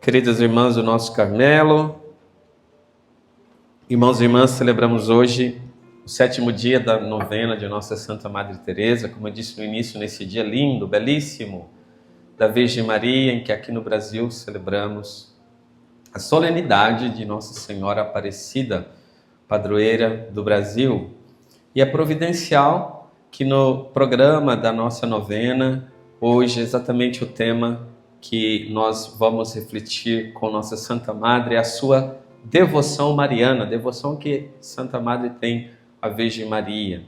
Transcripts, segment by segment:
Queridos irmãos do nosso Carmelo, irmãos e irmãs, celebramos hoje o 7º dia da novena de Nossa Santa Madre Teresa, como eu disse no início, nesse dia lindo, belíssimo, da Virgem Maria, em que aqui no Brasil celebramos a solenidade de Nossa Senhora Aparecida, padroeira do Brasil. E é providencial que no programa da nossa novena, hoje, exatamente o tema que nós vamos refletir com Nossa Santa Madre é a sua devoção mariana, devoção que Santa Madre tem à Virgem Maria.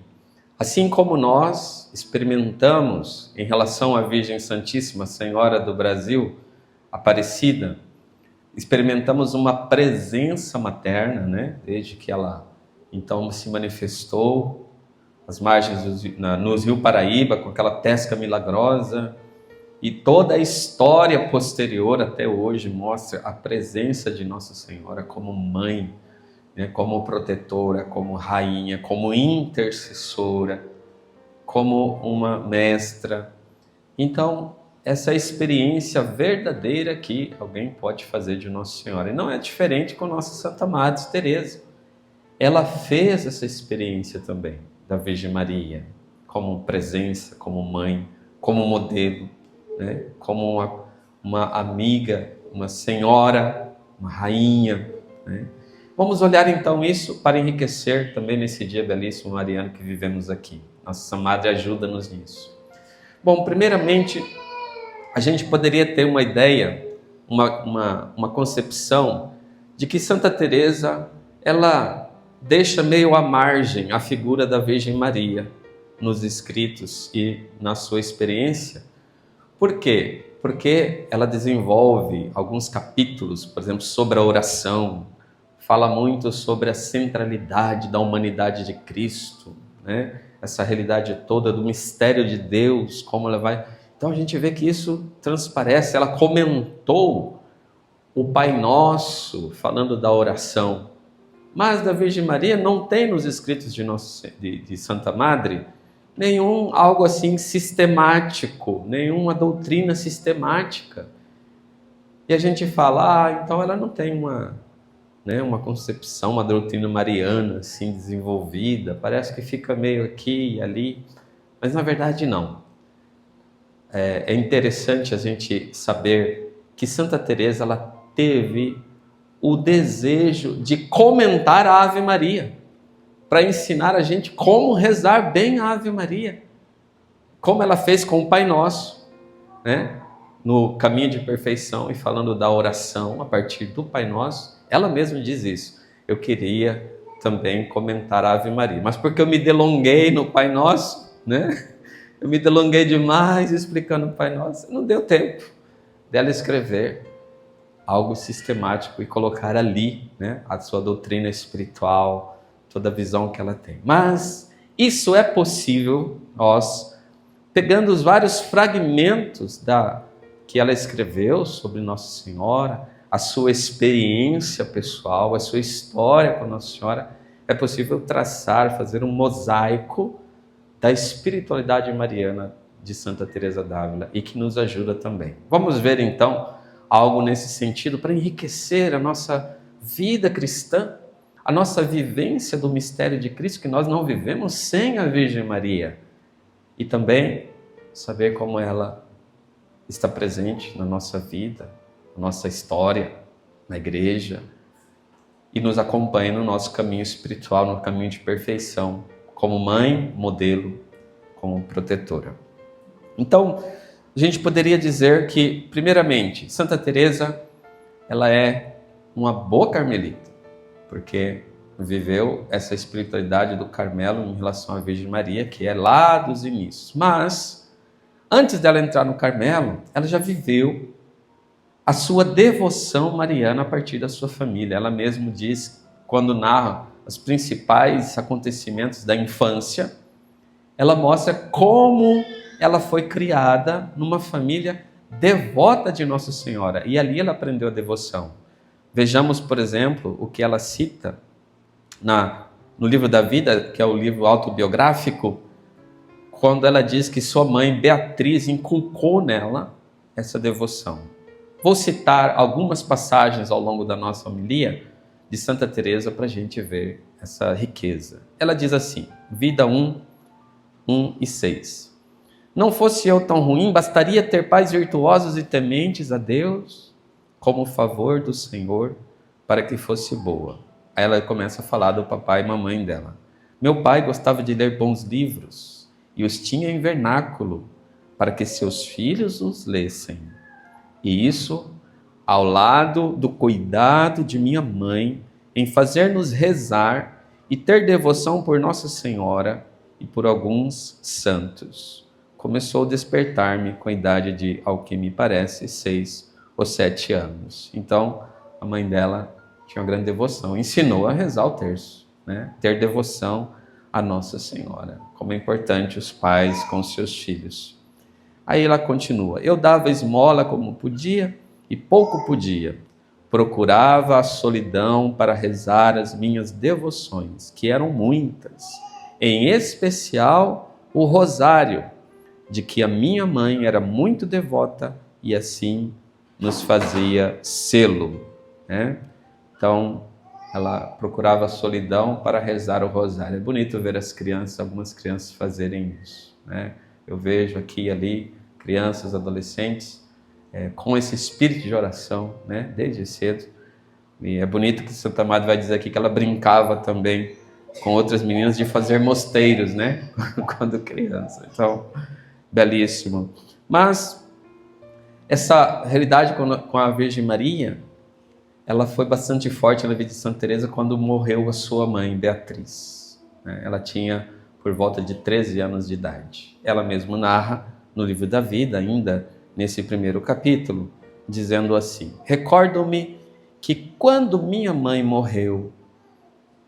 Assim como nós experimentamos em relação à Virgem Santíssima, Senhora do Brasil, Aparecida, experimentamos uma presença materna, né? Desde que ela então se manifestou às margens nos Rio Paraíba, com aquela pesca milagrosa, e toda a história posterior até hoje mostra a presença de Nossa Senhora como mãe, né? Como protetora, como rainha, como intercessora, como uma mestra. Então, essa experiência verdadeira que alguém pode fazer de Nossa Senhora. E não é diferente com Nossa Santa Madre Teresa. Ela fez essa experiência também da Virgem Maria, como presença, como mãe, como modelo, né? Como uma amiga, uma senhora, uma rainha, né? Vamos olhar então isso para enriquecer também nesse dia belíssimo mariano que vivemos aqui. Nossa Madre ajuda-nos nisso. Bom, primeiramente, a gente poderia ter uma ideia, uma concepção de que Santa Teresa, ela deixa meio à margem a figura da Virgem Maria nos escritos e na sua experiência. Por quê? Porque ela desenvolve alguns capítulos, por exemplo, sobre a oração, fala muito sobre a centralidade da humanidade de Cristo, né? Essa realidade toda do mistério de Deus, como ela vai... Então a gente vê que isso transparece. Ela comentou o Pai Nosso, falando da oração, mas da Virgem Maria não tem nos escritos de Santa Madre nenhum algo assim sistemático, nenhuma doutrina sistemática. E a gente fala, então ela não tem uma concepção, uma doutrina mariana assim desenvolvida, parece que fica meio aqui e ali, mas na verdade não. É interessante a gente saber que Santa Teresa ela teve o desejo de comentar a Ave Maria, para ensinar a gente como rezar bem a Ave Maria, como ela fez com o Pai Nosso, né? No caminho de perfeição e falando da oração a partir do Pai Nosso, ela mesma diz isso. Eu queria também comentar a Ave Maria, mas porque eu me delonguei no Pai Nosso, né? Eu me delonguei demais explicando o Pai Nosso, não deu tempo dela escrever algo sistemático e colocar ali, né, a sua doutrina espiritual, toda a visão que ela tem. Mas isso é possível nós, pegando os vários fragmentos que ela escreveu sobre Nossa Senhora, a sua experiência pessoal, a sua história com Nossa Senhora, é possível traçar, fazer um mosaico da espiritualidade mariana de Santa Teresa d'Ávila e que nos ajuda também. Vamos ver então algo nesse sentido para enriquecer a nossa vida cristã, a nossa vivência do mistério de Cristo, que nós não vivemos sem a Virgem Maria. E também saber como ela está presente na nossa vida, na nossa história, na igreja, e nos acompanha no nosso caminho espiritual, no caminho de perfeição, como mãe, modelo, como protetora. Então, a gente poderia dizer que, primeiramente, Santa Teresa, ela é uma boa carmelita, porque viveu essa espiritualidade do Carmelo em relação à Virgem Maria, que é lá dos inícios. Mas, antes dela entrar no Carmelo, ela já viveu a sua devoção mariana a partir da sua família. Ela mesma diz, quando narra os principais acontecimentos da infância, ela mostra como ela foi criada numa família devota de Nossa Senhora. E ali ela aprendeu a devoção. Vejamos, por exemplo, o que ela cita no livro da vida, que é o livro autobiográfico, quando ela diz que sua mãe, Beatriz, inculcou nela essa devoção. Vou citar algumas passagens ao longo da nossa homilia de Santa Teresa para a gente ver essa riqueza. Ela diz assim, Vida 1, 1 e 6. Não fosse eu tão ruim, bastaria ter pais virtuosos e tementes a Deus, como o favor do Senhor, para que fosse boa. Aí ela começa a falar do papai e mamãe dela. Meu pai gostava de ler bons livros e os tinha em vernáculo, para que seus filhos os lessem. E isso ao lado do cuidado de minha mãe em fazer-nos rezar e ter devoção por Nossa Senhora e por alguns santos. Começou a despertar-me com a idade de, ao que me parece, 6 ou 7 anos. Então, a mãe dela tinha uma grande devoção, ensinou a rezar o terço, né? Ter devoção a Nossa Senhora. Como é importante os pais com os seus filhos. Aí ela continua, eu dava esmola como podia e pouco podia. Procurava a solidão para rezar as minhas devoções, que eram muitas, em especial o rosário, de que a minha mãe era muito devota e assim nos fazia selo, né? Então, ela procurava a solidão para rezar o rosário. É bonito ver as crianças, algumas crianças fazerem isso, né? Eu vejo aqui e ali crianças, adolescentes, com esse espírito de oração, né? Desde cedo. E é bonito que Santa Madre vai dizer aqui que ela brincava também com outras meninas de fazer mosteiros, né? Quando criança. Então, belíssimo. Mas essa realidade com a Virgem Maria, ela foi bastante forte na vida de Santa Teresa quando morreu a sua mãe, Beatriz. Ela tinha por volta de 13 anos de idade. Ela mesma narra no Livro da Vida, ainda nesse primeiro capítulo, dizendo assim, recordo-me que quando minha mãe morreu,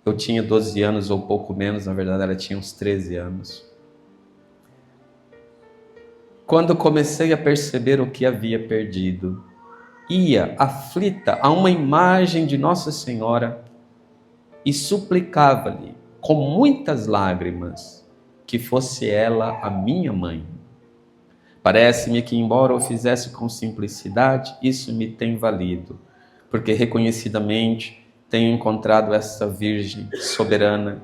eu tinha 12 anos ou pouco menos, na verdade ela tinha uns 13 anos. Quando comecei a perceber o que havia perdido, ia aflita a uma imagem de Nossa Senhora e suplicava-lhe com muitas lágrimas que fosse ela a minha mãe. Parece-me que, embora o fizesse com simplicidade, isso me tem valido, porque reconhecidamente tenho encontrado essa Virgem soberana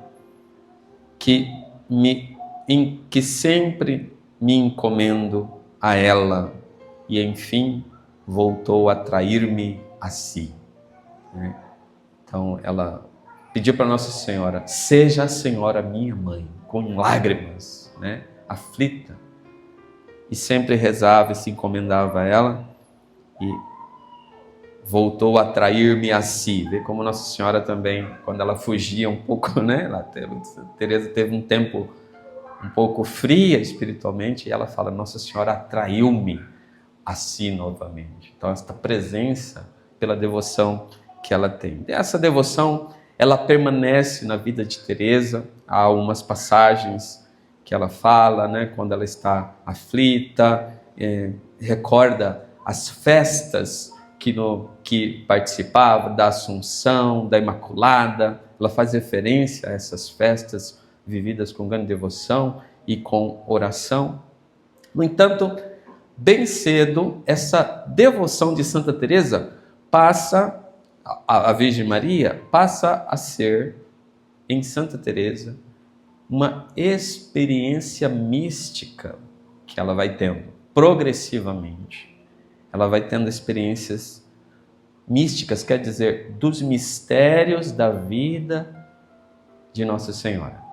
que sempre me encomendo a ela e, enfim, voltou a atrair-me a si. Então, ela pediu para Nossa Senhora, seja a Senhora minha mãe, com lágrimas, aflita, e sempre rezava e se encomendava a ela, e voltou a atrair-me a si. Vê como Nossa Senhora também, quando ela fugia um pouco, Teresa teve um tempo um pouco fria espiritualmente, e ela fala, Nossa Senhora atraiu-me a si novamente. Então, esta presença pela devoção que ela tem. Essa devoção, ela permanece na vida de Teresa. Há umas passagens que ela fala, quando ela está aflita, recorda as festas que participava, da Assunção, da Imaculada. Ela faz referência a essas festas vividas com grande devoção e com oração. No entanto, bem cedo, essa devoção de Santa Teresa passa, a Virgem Maria, passa a ser, em Santa Teresa, uma experiência mística que ela vai tendo, progressivamente. Ela vai tendo experiências místicas, quer dizer, dos mistérios da vida de Nossa Senhora.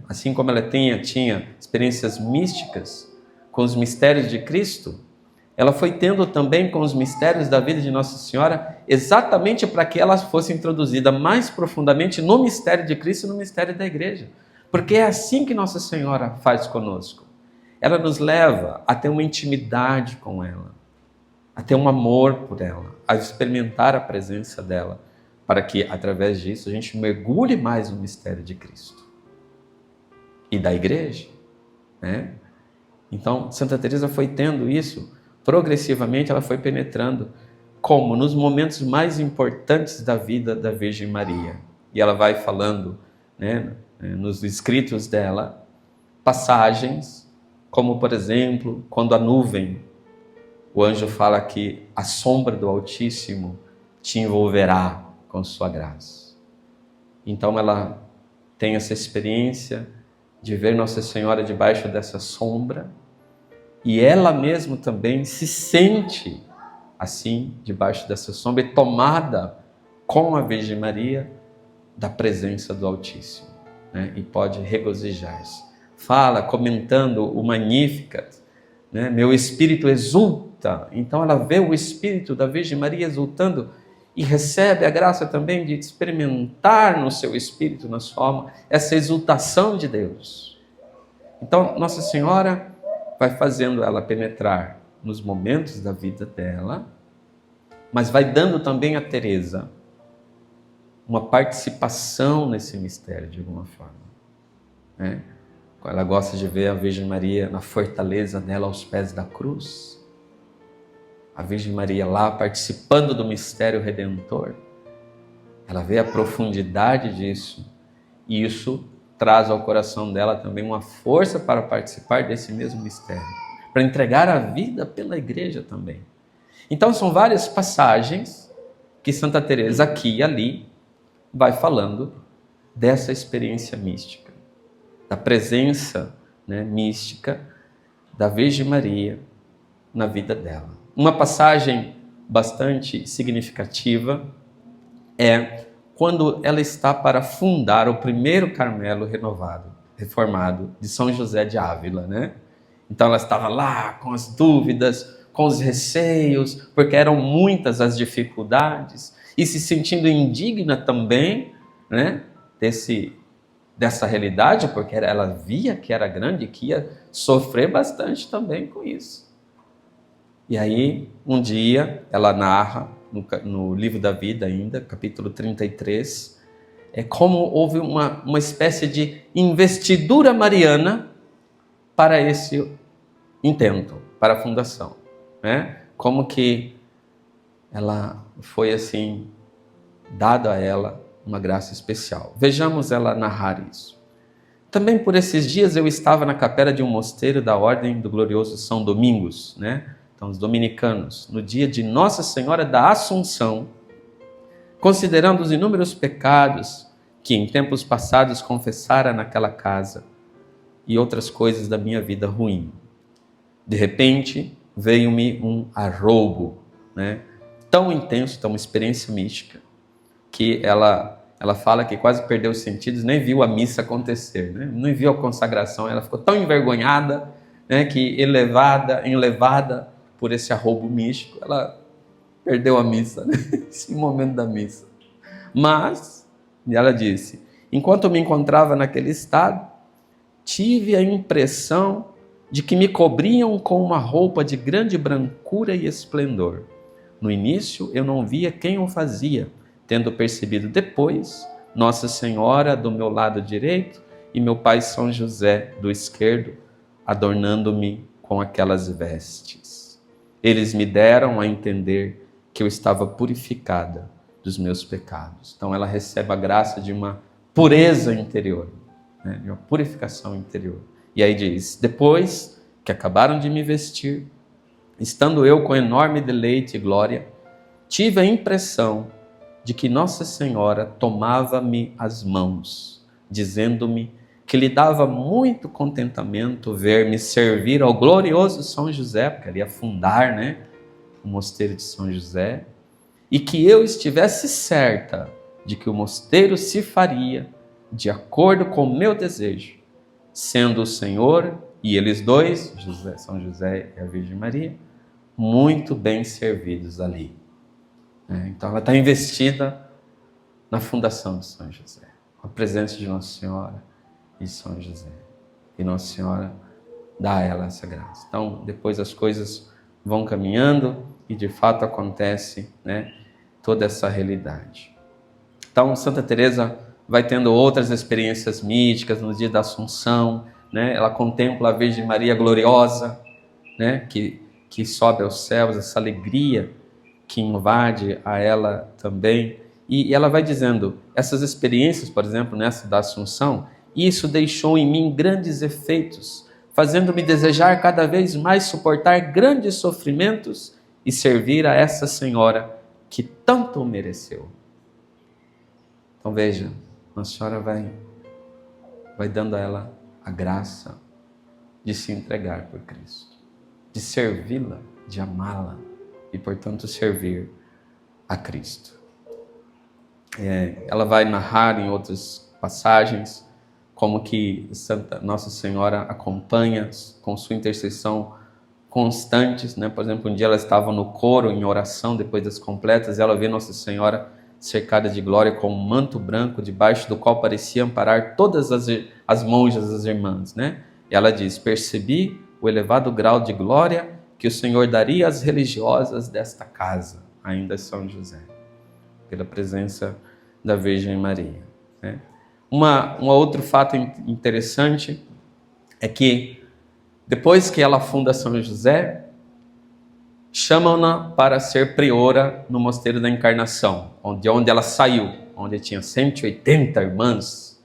Assim como ela tinha experiências místicas com os mistérios de Cristo, ela foi tendo também com os mistérios da vida de Nossa Senhora, exatamente para que ela fosse introduzida mais profundamente no mistério de Cristo e no mistério da Igreja. Porque é assim que Nossa Senhora faz conosco. Ela nos leva a ter uma intimidade com ela, a ter um amor por ela, a experimentar a presença dela, para que, através disso, a gente mergulhe mais no mistério de Cristo e da Igreja. Então, Santa Teresa foi tendo isso, progressivamente ela foi penetrando, como nos momentos mais importantes da vida da Virgem Maria. E ela vai falando, nos escritos dela, passagens, como por exemplo, quando a nuvem o anjo fala que a sombra do Altíssimo te envolverá com sua graça. Então ela tem essa experiência de ver Nossa Senhora debaixo dessa sombra, e ela mesma também se sente assim, debaixo dessa sombra, e tomada com a Virgem Maria da presença do Altíssimo, né? E pode regozijar-se. Fala, comentando o Magnificat, né? Meu espírito exulta. Então ela vê o espírito da Virgem Maria exultando e recebe a graça também de experimentar no seu espírito, na sua alma, essa exultação de Deus. Então Nossa Senhora vai fazendo ela penetrar nos momentos da vida dela, mas vai dando também a Teresa uma participação nesse mistério de alguma forma, né? Ela gosta de ver a Virgem Maria na fortaleza dela aos pés da cruz, a Virgem Maria lá participando do mistério redentor. Ela vê a profundidade disso, e isso traz ao coração dela também uma força para participar desse mesmo mistério, para entregar a vida pela igreja também. Então são várias passagens que Santa Teresa aqui e ali vai falando dessa experiência mística, da presença, né, mística da Virgem Maria na vida dela. Uma passagem bastante significativa é quando ela está para fundar o primeiro Carmelo reformado de São José de Ávila, né? Então ela estava lá com as dúvidas, com os receios, porque eram muitas as dificuldades, e se sentindo indigna também, né, dessa realidade, porque ela via que era grande e que ia sofrer bastante também com isso. E aí, um dia, ela narra, no livro da vida ainda, capítulo 33, é como houve uma espécie de investidura mariana para esse intento, para a fundação, né? Como que ela foi assim, dada a ela uma graça especial. Vejamos ela narrar isso. Também por esses dias eu estava na capela de um mosteiro da Ordem do Glorioso São Domingos, né? Então, os dominicanos, no dia de Nossa Senhora da Assunção, considerando os inúmeros pecados que em tempos passados confessara naquela casa e outras coisas da minha vida ruim. De repente, veio-me um arroubo, né? Tão intenso, tão uma experiência mística, que ela fala que quase perdeu os sentidos, nem viu a missa acontecer, né? Não viu a consagração, ela ficou tão envergonhada, né, que enlevada por esse arroubo místico, ela perdeu a missa, né? Esse momento da missa. Mas, ela disse, enquanto me encontrava naquele estado, tive a impressão de que me cobriam com uma roupa de grande brancura e esplendor. No início eu não via quem o fazia, tendo percebido depois Nossa Senhora do meu lado direito e meu pai São José do esquerdo, adornando-me com aquelas vestes. Eles me deram a entender que eu estava purificada dos meus pecados. Então ela recebe a graça de uma pureza interior, né? De uma purificação interior. E aí diz, depois que acabaram de me vestir, estando eu com enorme deleite e glória, tive a impressão de que Nossa Senhora tomava-me as mãos, dizendo-me que lhe dava muito contentamento ver-me servir ao glorioso São José, porque ele ia fundar, né, o mosteiro de São José, e que eu estivesse certa de que o mosteiro se faria de acordo com o meu desejo, sendo o Senhor e eles dois, São José e a Virgem Maria, muito bem servidos ali. Então ela está investida na fundação de São José, com a presença de Nossa Senhora e de São José. E Nossa Senhora dá a ela essa graça. Então depois as coisas vão caminhando e de fato acontece, né, toda essa realidade. Então Santa Teresa vai tendo outras experiências místicas no dia da Assunção, né? Ela contempla a Virgem Maria gloriosa, né, que sobe aos céus, essa alegria que invade a ela também. E ela vai dizendo, essas experiências, por exemplo, nessa da Assunção, isso deixou em mim grandes efeitos, fazendo-me desejar cada vez mais suportar grandes sofrimentos e servir a essa senhora que tanto mereceu. Então veja, Nossa Senhora vai dando a ela a graça de se entregar por Cristo, de servi-la, de amá-la e, portanto, servir a Cristo. Ela vai narrar em outras passagens como que Nossa Senhora acompanha com sua intercessão constantes, né? Por exemplo, um dia ela estava no coro em oração depois das completas e ela vê Nossa Senhora cercada de glória com um manto branco debaixo do qual parecia amparar todas as monjas, as irmãs, né? E ela diz: percebi o elevado grau de glória que o Senhor daria às religiosas desta casa, ainda São José, pela presença da Virgem Maria, né? Um outro fato interessante é que depois que ela funda São José, chamam-na para ser priora no Mosteiro da Encarnação, de onde ela saiu, onde tinha 180 irmãs,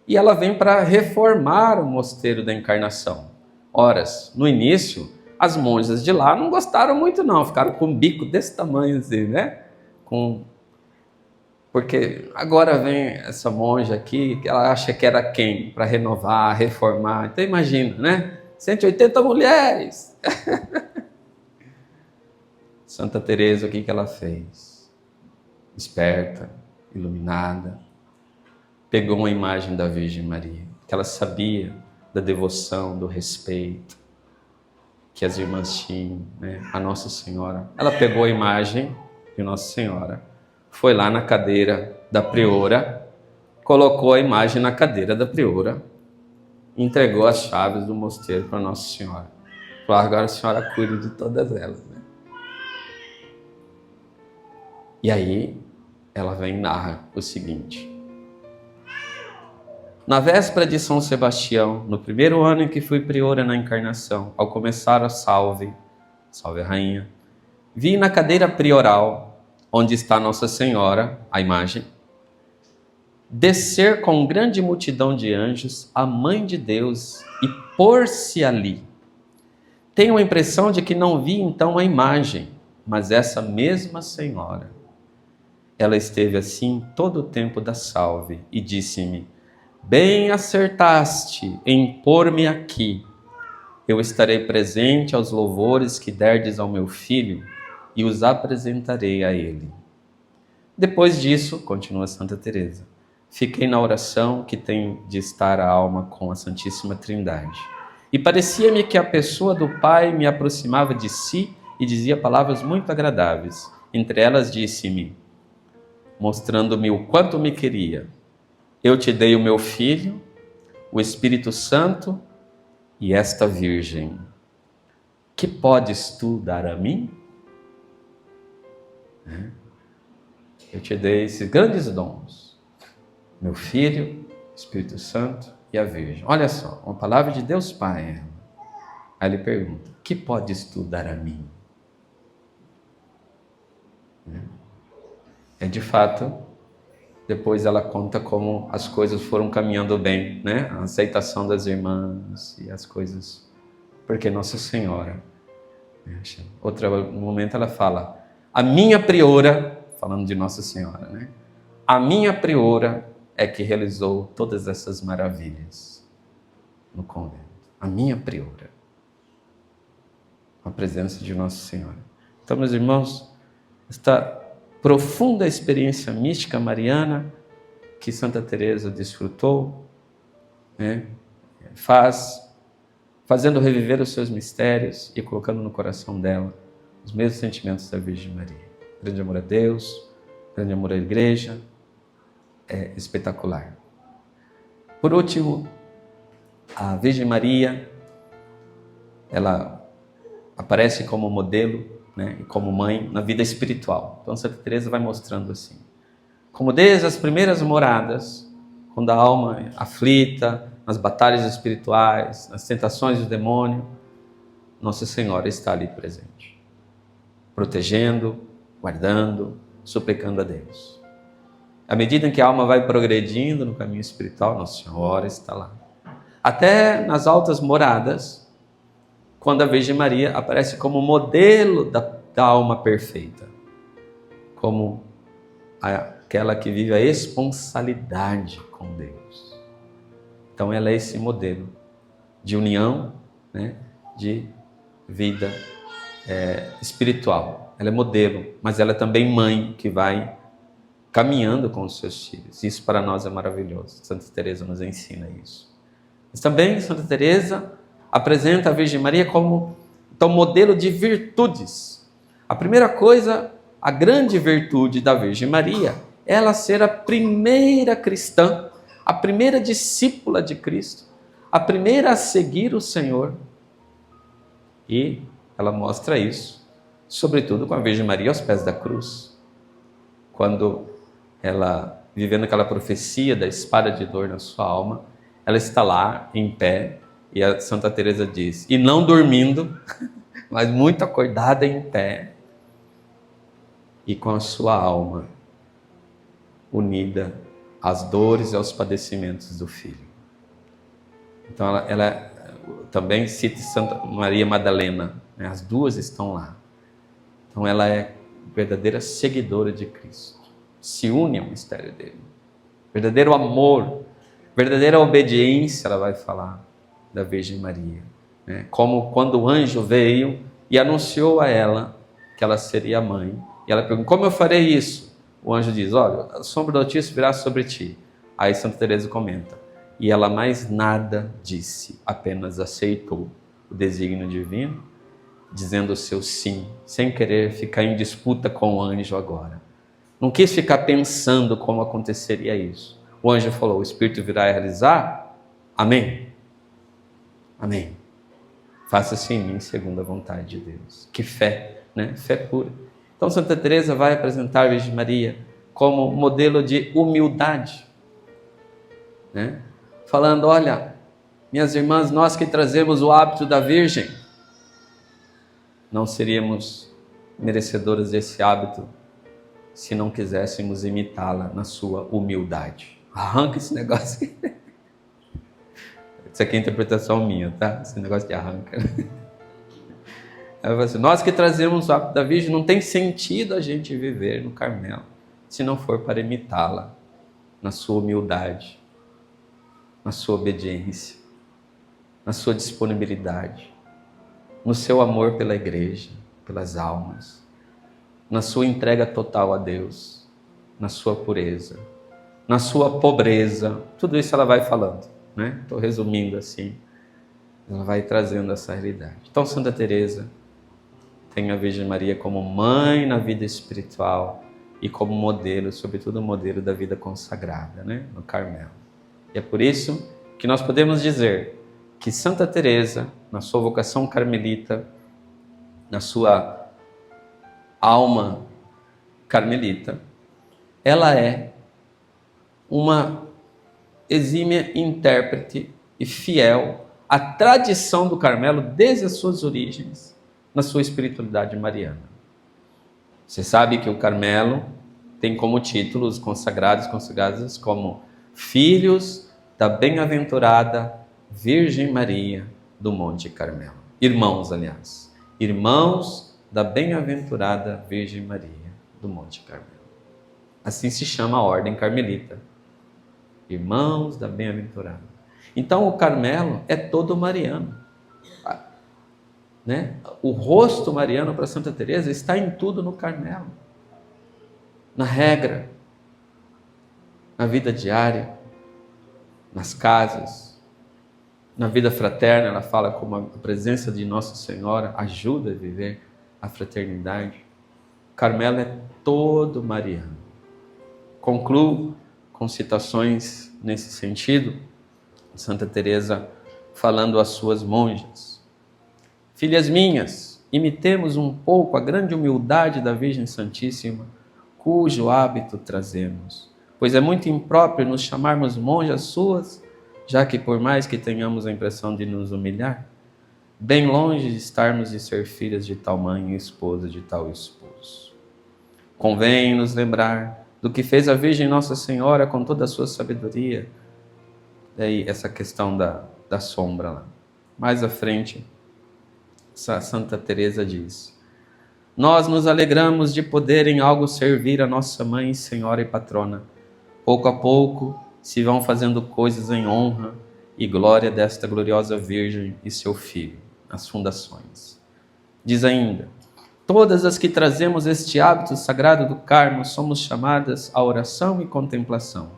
e ela vem para reformar o Mosteiro da Encarnação. Ora, no início, as monjas de lá não gostaram muito não, ficaram com um bico desse tamanho assim, né? Porque agora vem essa monja aqui, que ela acha que era quem? Para renovar, reformar. Então imagina, né? 180 mulheres! Santa Teresa, o que ela fez? Esperta, iluminada, pegou uma imagem da Virgem Maria, que ela sabia da devoção, do respeito que as irmãs tinham, né? A Nossa Senhora. Ela pegou a imagem de Nossa Senhora, foi lá na cadeira da priora, colocou a imagem na cadeira da priora, entregou as chaves do mosteiro para Nossa Senhora. Falou: agora a senhora cuida de todas elas, né? E aí ela vem e narra o seguinte: na véspera de São Sebastião, no primeiro ano em que fui priora na Encarnação, ao começar a salve a rainha, vi na cadeira prioral, onde está Nossa Senhora, a imagem, descer com grande multidão de anjos a Mãe de Deus e pôr-se ali. Tenho a impressão de que não vi então a imagem, mas essa mesma Senhora. Ela esteve assim todo o tempo da salve e disse-me: bem acertaste em pôr-me aqui. Eu estarei presente aos louvores que derdes ao meu filho e os apresentarei a ele. Depois disso, continua Santa Teresa, fiquei na oração que tem de estar a alma com a Santíssima Trindade. E parecia-me que a pessoa do Pai me aproximava de si e dizia palavras muito agradáveis. Entre elas disse-me, mostrando-me o quanto me queria: eu te dei o meu filho, o Espírito Santo e esta Virgem. Que podes tu dar a mim? Eu te dei esses grandes dons, meu filho, Espírito Santo e a Virgem. Olha só, uma palavra de Deus Pai. Aí ele pergunta: que podes tu dar a mim? De fato, depois ela conta como as coisas foram caminhando bem, né? A aceitação das irmãs e as coisas, porque Nossa Senhora, outro momento ela fala: a minha priora, falando de Nossa Senhora, né? A minha priora é que realizou todas essas maravilhas no convento. A minha priora. A presença de Nossa Senhora. Então, meus irmãos, esta profunda experiência mística mariana que Santa Teresa desfrutou, né? Fazendo reviver os seus mistérios e colocando no coração dela os mesmos sentimentos da Virgem Maria. Grande amor a Deus, grande amor à Igreja, é espetacular. Por último, a Virgem Maria, ela aparece como modelo, né, e como mãe na vida espiritual. Então Santa Teresa vai mostrando assim, como desde as primeiras moradas, quando a alma é aflita, nas batalhas espirituais, nas tentações do demônio, Nossa Senhora está ali presente, protegendo, guardando, suplicando a Deus. À medida em que a alma vai progredindo no caminho espiritual, Nossa Senhora está lá. Até nas altas moradas, quando a Virgem Maria aparece como modelo da alma perfeita, como aquela que vive a esponsalidade com Deus. Então ela é esse modelo de união, né, de vida espiritual. Ela é modelo, mas ela é também mãe que vai caminhando com os seus filhos. Isso para nós é maravilhoso. Santa Teresa nos ensina isso. Mas também Santa Teresa apresenta a Virgem Maria como então, modelo de virtudes. A primeira coisa, a grande virtude da Virgem Maria, é ela ser a primeira cristã, a primeira discípula de Cristo, a primeira a seguir o Senhor. E ela mostra isso, sobretudo com a Virgem Maria aos pés da cruz. Quando ela, vivendo aquela profecia da espada de dor na sua alma, ela está lá, em pé, e a Santa Teresa diz, e não dormindo, mas muito acordada em pé, e com a sua alma unida às dores e aos padecimentos do Filho. Então ela também cita Santa Maria Madalena, né? As duas estão lá. Então ela é verdadeira seguidora de Cristo, se une ao mistério dele. Verdadeiro amor, verdadeira obediência, ela vai falar da Virgem Maria, né? Como quando o anjo veio e anunciou a ela que ela seria mãe, e ela perguntou, como eu farei isso? O anjo diz, olha, a sombra do Altíssimo virá sobre ti. Aí Santa Teresa comenta, e ela mais nada disse, apenas aceitou o desígnio divino, dizendo o seu sim, sem querer ficar em disputa com o anjo agora. Não quis ficar pensando como aconteceria isso. O anjo falou, o Espírito virá a realizar? Amém. Amém. Faça-se em mim segundo a vontade de Deus. Que fé, né? Fé pura. Então Santa Teresa vai apresentar a Virgem Maria como modelo de humildade, né? Falando, olha, minhas irmãs, nós que trazemos o hábito da Virgem, não seríamos merecedoras desse hábito se não quiséssemos imitá-la na sua humildade. Arranca esse negócio aqui. Isso aqui é interpretação minha, tá? Esse negócio de arranca. Assim, nós que trazemos o hábito da Virgem, não tem sentido a gente viver no Carmelo se não for para imitá-la na sua humildade, na sua obediência, na sua disponibilidade, no seu amor pela igreja, pelas almas, na sua entrega total a Deus, na sua pureza, na sua pobreza. Tudo isso ela vai falando, né? Estou resumindo assim. Ela vai trazendo essa realidade. Então Santa Teresa tem a Virgem Maria como mãe na vida espiritual e como modelo, sobretudo modelo da vida consagrada, né? No Carmelo. E é por isso que nós podemos dizer que Santa Teresa, na sua vocação carmelita, na sua alma carmelita, ela é uma exímia intérprete e fiel à tradição do Carmelo desde as suas origens, na sua espiritualidade mariana. Você sabe que o Carmelo tem como título os consagrados como Filhos da Bem-aventurada Virgem Maria do Monte Carmelo. Irmãos, aliás. Irmãos da Bem-aventurada Virgem Maria do Monte Carmelo. Assim se chama a ordem carmelita. Irmãos da Bem-aventurada. Então o Carmelo é todo mariano, né? O rosto mariano para Santa Teresa está em tudo no Carmelo, na regra, na vida diária, nas casas, na vida fraterna. Ela fala como a presença de Nossa Senhora ajuda a viver a fraternidade. O Carmelo é todo mariano. Concluo com citações nesse sentido, Santa Teresa falando às suas monjas: filhas minhas, imitemos um pouco a grande humildade da Virgem Santíssima, cujo hábito trazemos, pois é muito impróprio nos chamarmos monjas suas, já que por mais que tenhamos a impressão de nos humilhar, bem longe de estarmos de ser filhas de tal mãe e esposa de tal esposo. Convém nos lembrar do que fez a Virgem Nossa Senhora com toda a sua sabedoria. Daí essa questão da da sombra lá. Mais à frente, Santa Teresa diz: nós nos alegramos de poder em algo servir a nossa Mãe, Senhora e Patrona. Pouco a pouco se vão fazendo coisas em honra e glória desta gloriosa Virgem e seu Filho, as fundações. Diz ainda: todas as que trazemos este hábito sagrado do Carmo somos chamadas à oração e contemplação,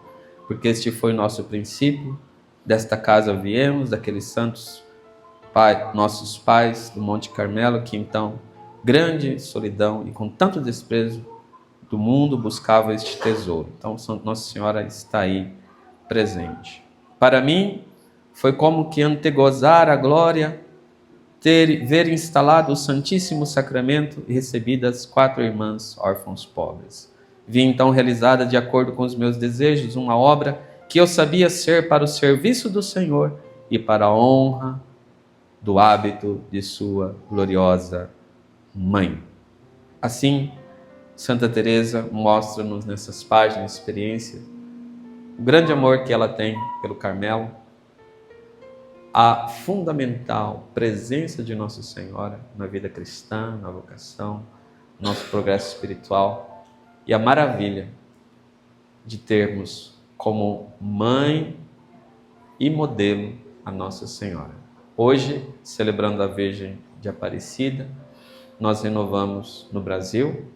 porque este foi o nosso princípio, desta casa viemos, daqueles santos nossos pais do Monte Carmelo, que então, grande solidão e com tanto desprezo do mundo, buscava este tesouro. Então, Nossa Senhora está aí presente. Para mim, foi como que antegozar a glória, ver instalado o Santíssimo Sacramento e recebidas 4 irmãs órfãos pobres. Vi então realizada, de acordo com os meus desejos, uma obra que eu sabia ser para o serviço do Senhor e para a honra do hábito de sua gloriosa Mãe. Assim, Santa Teresa mostra-nos nessas páginas de experiência o grande amor que ela tem pelo Carmelo, a fundamental presença de Nossa Senhora na vida cristã, na vocação, no nosso progresso espiritual, e a maravilha de termos como mãe e modelo a Nossa Senhora. Hoje, celebrando a Virgem de Aparecida, nós renovamos no Brasil,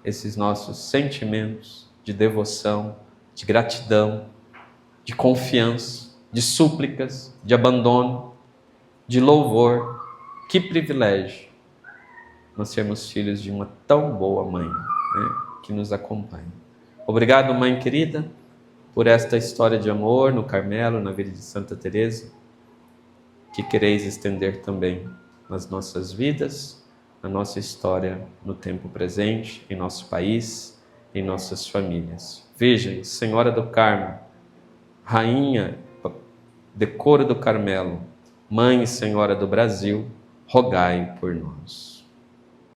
esses nossos sentimentos de devoção, de gratidão, de confiança, de súplicas, de abandono, de louvor. Que privilégio nós sermos filhos de uma tão boa mãe, que nos acompanha. Obrigado, mãe querida, por esta história de amor no Carmelo, na vida de Santa Teresa, que quereis estender também nas nossas vidas, na nossa história, no tempo presente, em nosso país, em nossas famílias. Virgem, Senhora do Carmo, Rainha, Decora do Carmelo, Mãe e Senhora do Brasil, rogai por nós.